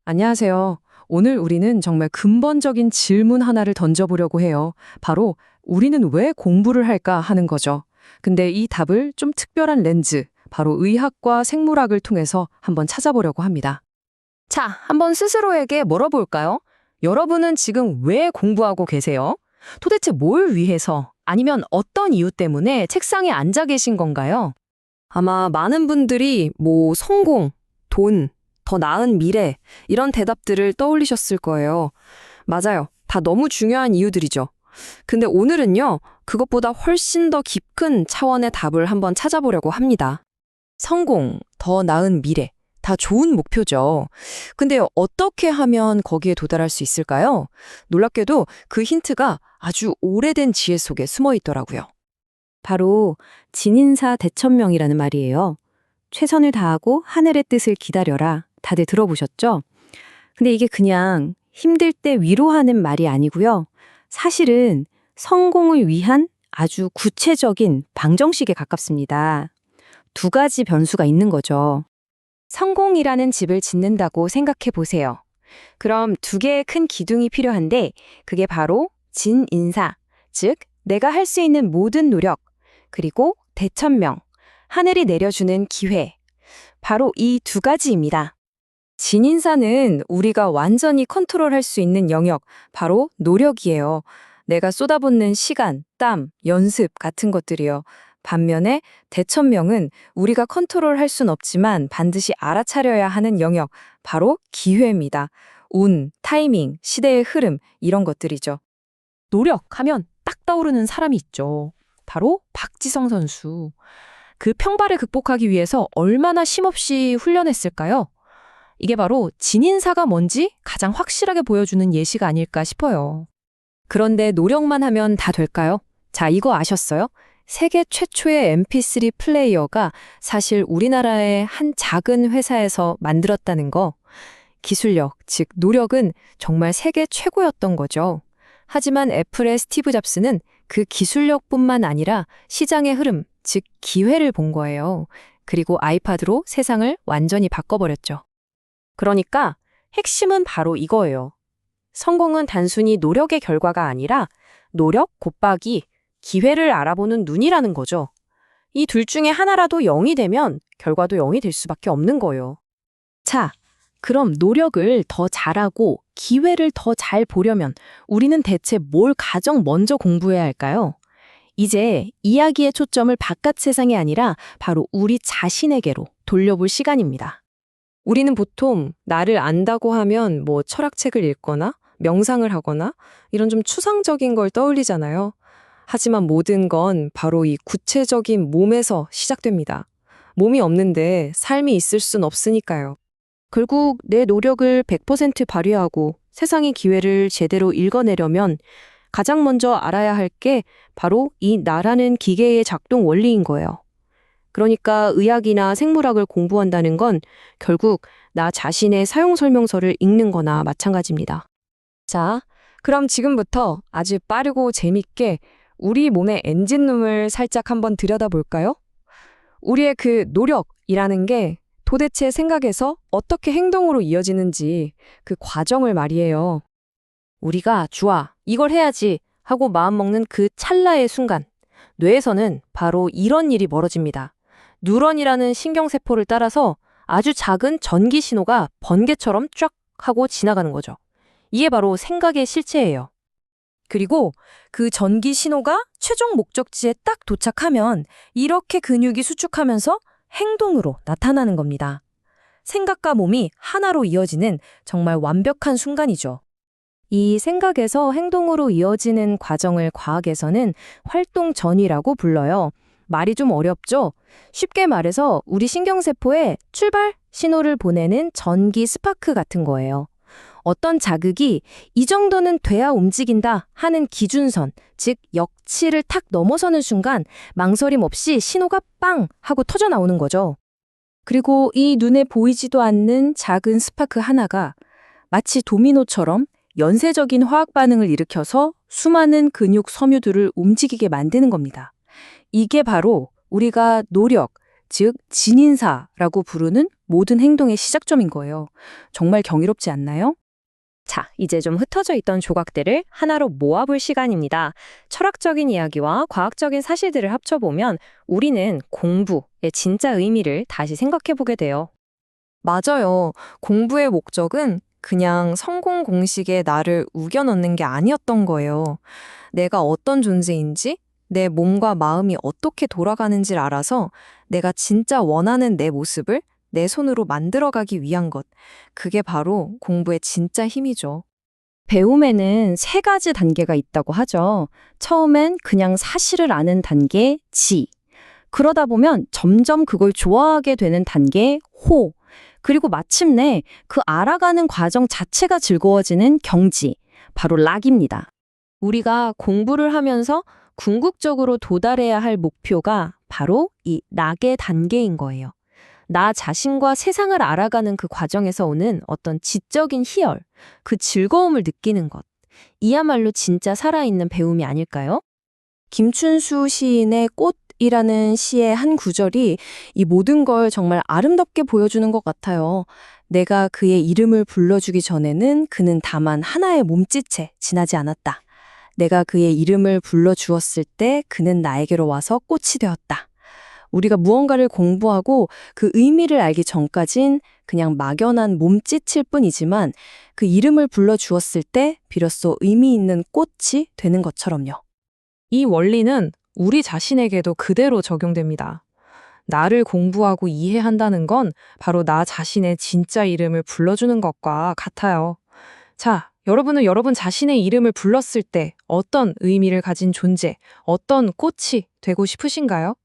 안녕하세요. 오늘 우리는 정말 근본적인 질문 하나를 던져보려고 해요. 바로 우리는 왜 공부를 할까 하는 거죠. 근데 이 답을 좀 특별한 렌즈, 바로 의학과 생물학을 통해서 한번 찾아보려고 합니다. 자, 한번 스스로에게 물어볼까요? 여러분은 지금 왜 공부하고 계세요? 도대체 뭘 위해서, 아니면 어떤 이유 때문에 책상에 앉아 계신 건가요? 아마 많은 분들이 성공, 돈, 더 나은 미래 이런 대답들을 떠올리셨을 거예요. 맞아요. 다 너무 중요한 이유들이죠. 근데 오늘은요, 그것보다 훨씬 더 깊은 차원의 답을 한번 찾아보려고 합니다. 성공, 더 나은 미래, 다 좋은 목표죠. 근데 어떻게 하면 거기에 도달할 수 있을까요? 놀랍게도 그 힌트가 아주 오래된 지혜 속에 숨어 있더라고요. 바로 진인사 대천명이라는 말이에요. 최선을 다하고 하늘의 뜻을 기다려라. 다들 들어보셨죠? 근데 이게 그냥 힘들 때 위로하는 말이 아니고요. 사실은 성공을 위한 아주 구체적인 방정식에 가깝습니다. 두 가지 변수가 있는 거죠. 성공이라는 집을 짓는다고 생각해 보세요. 그럼 두 개의 큰 기둥이 필요한데, 그게 바로 진인사, 즉 내가 할 수 있는 모든 노력, 그리고 대천명, 하늘이 내려주는 기회. 바로 이 두 가지입니다. 진인사는 우리가 완전히 컨트롤할 수 있는 영역, 바로 노력이에요. 내가 쏟아붓는 시간, 땀, 연습 같은 것들이요. 반면에 대천명은 우리가 컨트롤할 순 없지만 반드시 알아차려야 하는 영역, 바로 기회입니다. 운, 타이밍, 시대의 흐름, 이런 것들이죠. 노력하면 딱 떠오르는 사람이 있죠. 바로 박지성 선수. 그 평발을 극복하기 위해서 얼마나 쉼없이 훈련했을까요? 이게 바로 진인사가 뭔지 가장 확실하게 보여주는 예시가 아닐까 싶어요. 그런데 노력만 하면 다 될까요? 자, 이거 아셨어요? 세계 최초의 MP3 플레이어가 사실 우리나라의 한 작은 회사에서 만들었다는 거. 기술력, 즉 노력은 정말 세계 최고였던 거죠. 하지만 애플의 스티브 잡스는 그 기술력뿐만 아니라 시장의 흐름, 즉 기회를 본 거예요. 그리고 아이팟으로 세상을 완전히 바꿔버렸죠. 그러니까 핵심은 바로 이거예요. 성공은 단순히 노력의 결과가 아니라 노력 곱하기 기회를 알아보는 눈이라는 거죠. 이 둘 중에 하나라도 0이 되면 결과도 0이 될 수밖에 없는 거예요. 자, 그럼 노력을 더 잘하고 기회를 더 잘 보려면 우리는 대체 뭘 가장 먼저 공부해야 할까요? 이제 이야기의 초점을 바깥 세상이 아니라 바로 우리 자신에게로 돌려볼 시간입니다. 우리는 보통 나를 안다고 하면 철학책을 읽거나 명상을 하거나 이런 좀 추상적인 걸 떠올리잖아요. 하지만 모든 건 바로 이 구체적인 몸에서 시작됩니다. 몸이 없는데 삶이 있을 순 없으니까요. 결국 내 노력을 100% 발휘하고 세상의 기회를 제대로 읽어내려면 가장 먼저 알아야 할 게 바로 이 나라는 기계의 작동 원리인 거예요. 그러니까 의학이나 생물학을 공부한다는 건 결국 나 자신의 사용 설명서를 읽는 거나 마찬가지입니다. 자, 그럼 지금부터 아주 빠르고 재밌게 우리 몸의 엔진룸을 살짝 한번 들여다볼까요? 우리의 그 노력이라는 게 도대체 생각에서 어떻게 행동으로 이어지는지 그 과정을 말이에요. 우리가 좋아, 이걸 해야지 하고 마음먹는 그 찰나의 순간, 뇌에서는 바로 이런 일이 벌어집니다. 뉴런이라는 신경세포를 따라서 아주 작은 전기 신호가 번개처럼 쫙 하고 지나가는 거죠. 이게 바로 생각의 실체예요. 그리고 그 전기 신호가 최종 목적지에 딱 도착하면 이렇게 근육이 수축하면서 행동으로 나타나는 겁니다. 생각과 몸이 하나로 이어지는 정말 완벽한 순간이죠. 이 생각에서 행동으로 이어지는 과정을 과학에서는 활동 전이라고 불러요. 말이 좀 어렵죠? 쉽게 말해서 우리 신경세포에 출발 신호를 보내는 전기 스파크 같은 거예요. 어떤 자극이 이 정도는 돼야 움직인다 하는 기준선, 즉 역치를 탁 넘어서는 순간 망설임 없이 신호가 빵 하고 터져 나오는 거죠. 그리고 이 눈에 보이지도 않는 작은 스파크 하나가 마치 도미노처럼 연쇄적인 화학 반응을 일으켜서 수많은 근육 섬유들을 움직이게 만드는 겁니다. 이게 바로 우리가 노력, 즉 진인사라고 부르는 모든 행동의 시작점인 거예요. 정말 경이롭지 않나요? 자, 이제 좀 흩어져 있던 조각들을 하나로 모아볼 시간입니다. 철학적인 이야기와 과학적인 사실들을 합쳐보면 우리는 공부의 진짜 의미를 다시 생각해보게 돼요. 맞아요. 공부의 목적은 그냥 성공 공식에 나를 우겨 넣는 게 아니었던 거예요. 내가 어떤 존재인지, 내 몸과 마음이 어떻게 돌아가는지를 알아서 내가 진짜 원하는 내 모습을 내 손으로 만들어가기 위한 것. 그게 바로 공부의 진짜 힘이죠. 배움에는 세 가지 단계가 있다고 하죠. 처음엔 그냥 사실을 아는 단계, 지. 그러다 보면 점점 그걸 좋아하게 되는 단계, 호. 그리고 마침내 그 알아가는 과정 자체가 즐거워지는 경지, 바로 락입니다. 우리가 공부를 하면서 궁극적으로 도달해야 할 목표가 바로 이 락의 단계인 거예요. 나 자신과 세상을 알아가는 그 과정에서 오는 어떤 지적인 희열, 그 즐거움을 느끼는 것. 이야말로 진짜 살아있는 배움이 아닐까요? 김춘수 시인의 꽃이라는 시의 한 구절이 이 모든 걸 정말 아름답게 보여주는 것 같아요. 내가 그의 이름을 불러주기 전에는 그는 다만 하나의 몸짓에 지나지 않았다. 내가 그의 이름을 불러주었을 때 그는 나에게로 와서 꽃이 되었다. 우리가 무언가를 공부하고 그 의미를 알기 전까진 그냥 막연한 몸짓일 뿐이지만 그 이름을 불러주었을 때 비로소 의미 있는 꽃이 되는 것처럼요. 이 원리는 우리 자신에게도 그대로 적용됩니다. 나를 공부하고 이해한다는 건 바로 나 자신의 진짜 이름을 불러주는 것과 같아요. 자, 여러분은 여러분 자신의 이름을 불렀을 때 어떤 의미를 가진 존재, 어떤 꽃이 되고 싶으신가요?